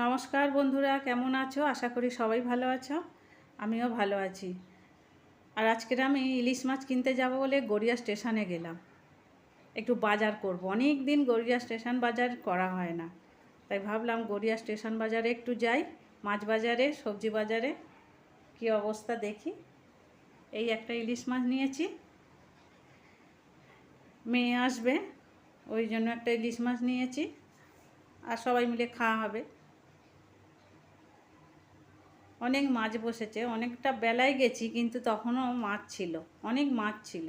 নমস্কার বন্ধুরা, কেমন আছো? আশা করি সবাই ভালো আছো। আমিও ভালো আছি। আর আজকের আমি ইলিশ মাছ কিনতে যাব বলে গড়িয়া স্টেশনে গেলাম। একটু বাজার করব। অনেক দিন গড়িয়া স্টেশন বাজার করা হয় না, তাই ভাবলাম গড়িয়া স্টেশন বাজারে একটু যাই। মাছ বাজারে, সবজি বাজারে কি অবস্থা দেখি। এই একটা ইলিশ মাছ নিয়েছি, মেয়ে আসবে ওই জন্য একটা ইলিশ মাছ নিয়েছি, আর সবাই মিলে খাওয়া হবে। অনেক মাছ বসেছে, অনেকটা বেলায় গেছি কিন্তু তখনও মাছ ছিল, অনেক মাছ ছিল।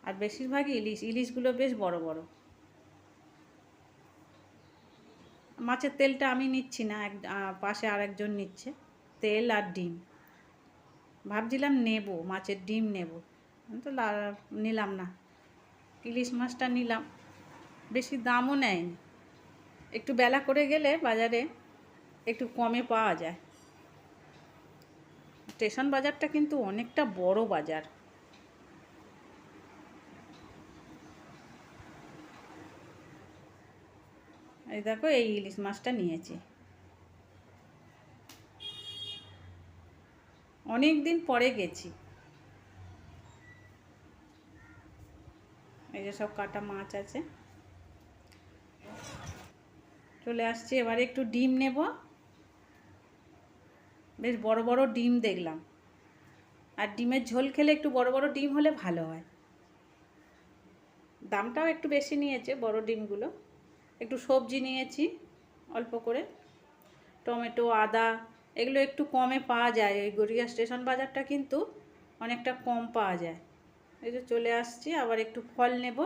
আর বেশিরভাগই ইলিশগুলো বেশ বড় বড়। মাছের তেলটা আমি নিচ্ছি না, পাশে আরেকজন নিচ্ছে তেল আর ডিম। ভাবছিলাম নেব, মাছের ডিম নেব, তো নিলাম না। ইলিশ মাছটা নিলাম, বেশি দামও নেয়নি। একটু বেলা করে গেলে বাজারে একটু কমে পাওয়া যায়। স্টেশন বাজারটা কিন্তু অনেকটা বড় বাজার। এই দেখো, এই ইলিশ মাছটা নিয়েছি। অনেক দিন পরে গেছি। এই যে সব কাটা মাছ আছে, চলে আসছে। এবারে একটু ডিম নেব, বেশ বড় বড় ডিম দেখলাম। আর ডিমের ঝোল খেলে একটু বড় বড় ডিম হলে ভালো হয়। দামটাও একটু বেশি নিয়েছে বড় ডিমগুলো। একটু সবজি নিয়েছি অল্প করে, টমেটো, আদা, এগুলো একটু কমে পাওয়া যায়। এই গড়িয়া স্টেশন বাজারটা কিন্তু অনেকটা কম পাওয়া যায়। এই যে চলে আসছি। আবার একটু ফল নেব।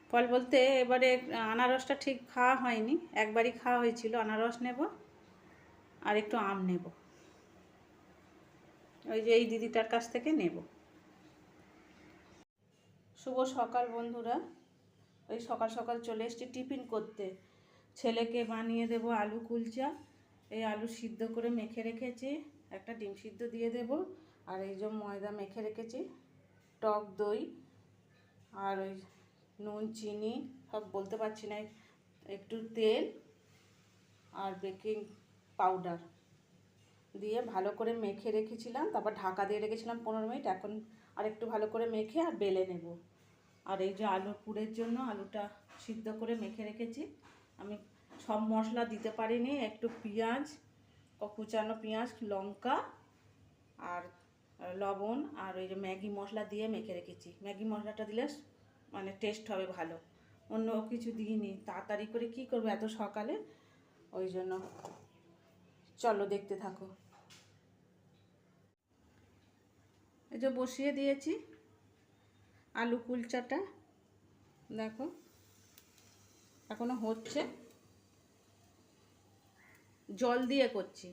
ফল বলতে এবারে আনারসটা ঠিক খাওয়া হয়নি, একবারই খাওয়া হয়েছিল। আনারস নেব আর একটু আম নেব, ওই যে এই দিদিটার কাছ থেকে নেব। শুভ সকাল বন্ধুরা। ওই সকাল সকাল চলে এসেছি টিফিন করতে। ছেলেকে বানিয়ে দেব আলু কুলচা। এই আলু সিদ্ধ করে মেখে রেখেছি, একটা ডিম সিদ্ধ দিয়ে দেব। আর এই যে ময়দা মেখে রেখেছি, টক দই আর ওই নুন চিনি সব বলতে পারছি না, একটু তেল আর বেকিং পাউডার দিয়ে ভালো করে মেখে রেখেছিলাম। তারপর ঢাকা দিয়ে রেখেছিলাম 15 মিনিট। এখন আর একটু ভালো করে মেখে আর বেলে নেব। আর এই যে আলুর পুরের জন্য আলুটা সিদ্ধ করে মেখে রেখেছি। আমি সব মশলা দিতে পারিনি, একটু পেঁয়াজ, কুচানো পেঁয়াজ, লঙ্কা আর লবণ আর ওই যে ম্যাগি মশলা দিয়ে মেখে রেখেছি। ম্যাগি মশলাটা দিলে মানে টেস্ট হবে ভালো, অন্য কিছু দিইনি। তাড়াতাড়ি করে কি করবো এত সকালে, ওই জন্য। চলো দেখতে থাকো। এই যে বসিয়ে দিয়েছি আলু কুলচাটা, দেখো এখনো হচ্ছে। জল দিয়ে করছি,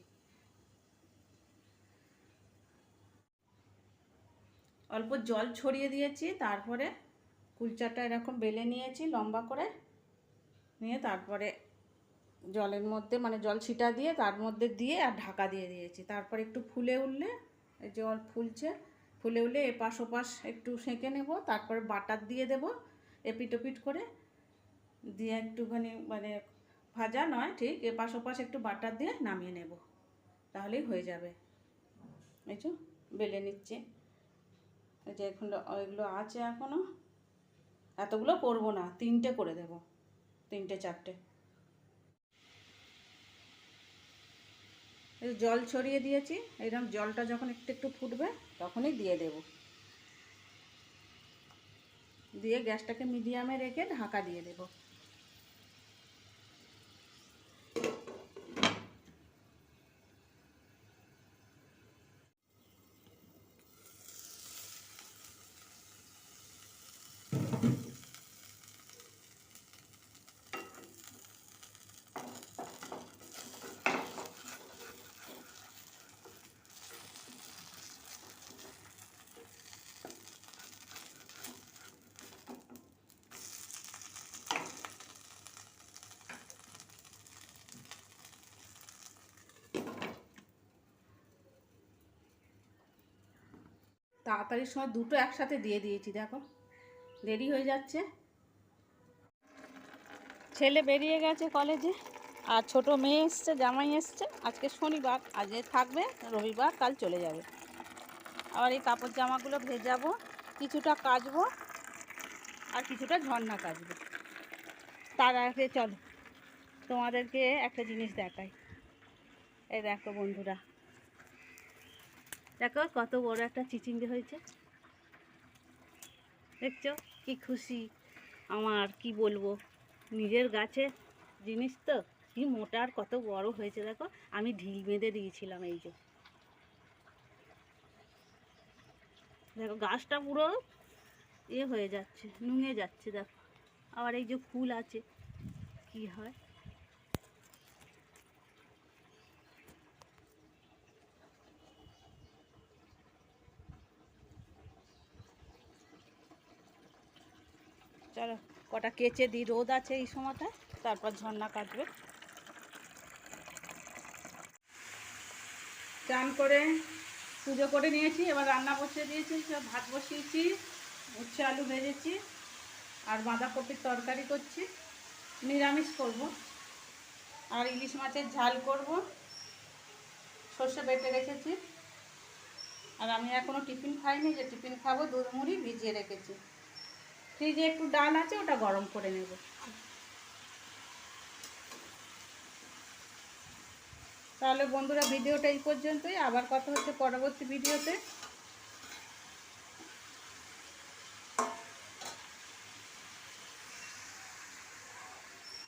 অল্প জল ছড়িয়ে দিয়েছি। তারপরে কুলচাটা এরকম বেলে নিয়েছি লম্বা করে নিয়ে, তারপরে জলের মধ্যে মানে জল ছিটা দিয়ে তার মধ্যে দিয়ে আর ঢাকা দিয়ে দিয়েছি। তারপর একটু ফুলে উঠলে, এই জল ফুলছে, ফুলে উঠলে এপাশ ওপাশ একটু সেঁকে নেব। তারপরে বাটার দিয়ে দেব এপিট ওপিট করে, দিয়ে একটুখানি মানে ভাজা নয় ঠিক, এপাশ ওপাশ একটু বাটার দিয়ে নামিয়ে নেব, তাহলেই হয়ে যাবে। এই যে বেলে নিচ্ছে। এই যে এখন এগুলো আছে এখনও, এতগুলো করব না, 3টে করে দেব, 3টে 4টে। এই জল ছড়িয়ে দিয়েছি, এইরকম জলটা যখন একটু একটু ফুটবে তখনই দিয়ে দেব। দিয়ে গ্যাসটাকে মিডিয়ামে রেখে ঢাকা দিয়ে দেব। তাড়াতাড়ির সময় দুটো একসাথে দিয়ে দিয়েছি, দেখো দেরি হয়ে যাচ্ছে। ছেলে বেরিয়ে গেছে কলেজে, আর ছোট মেয়ে এসছে, জামাই এসছে। আজকে শনিবার, আজকে থাকবে, রবিবার কাল চলে যাবে। আবার এই কাপড় জামাগুলো ভেজাবো, কিছুটা কাচবো আর কিছুটা ঝর্ণা কাচবো। তার আগে চলো তোমাদেরকে একটা জিনিস দেখাই। এই দেখো বন্ধুরা, দেখো কত বড় একটা চিচিঙ্গা হয়েছে, দেখছো? কি খুশি আমার, কি বলবো, নিজের গাছে জিনিস তো, কি মোটা আর কত বড় হয়েছে দেখো। আমি ঢিল বেঁধে দিয়েছিলাম, এই যে দেখো গাছটা পুরো হয়ে যাচ্ছে, নুয়ে যাচ্ছে দেখো। আবার এই যে ফুল আছে, কি হয়। চলো কটা কেচে দিই, রোদ আছে এই সময়টা, তারপর ঝর্ণা কাটবে। চান করে পুজো করে নিয়েছি, এবার রান্না বসিয়ে দিয়েছি। ভাত বসিয়েছি, উচ্ছে আলু ভেজেছি আর বাঁধাকপির তরকারি করছি, নিরামিষ করব। আর ইলিশ মাছের ঝাল করব, সর্ষে বেটে রেখেছি। আর আমি এখনও টিফিন খাইনি, যে টিফিন খাবো দুধ মুড়ি ভিজিয়ে রেখেছি। ফ্রিজে একটু ডাল আছে, ওটা গরম করে নেব। তাহলে বন্ধুরা ভিডিওটা এই পর্যন্তই, আবার কথা হচ্ছে পরবর্তী ভিডিওতে।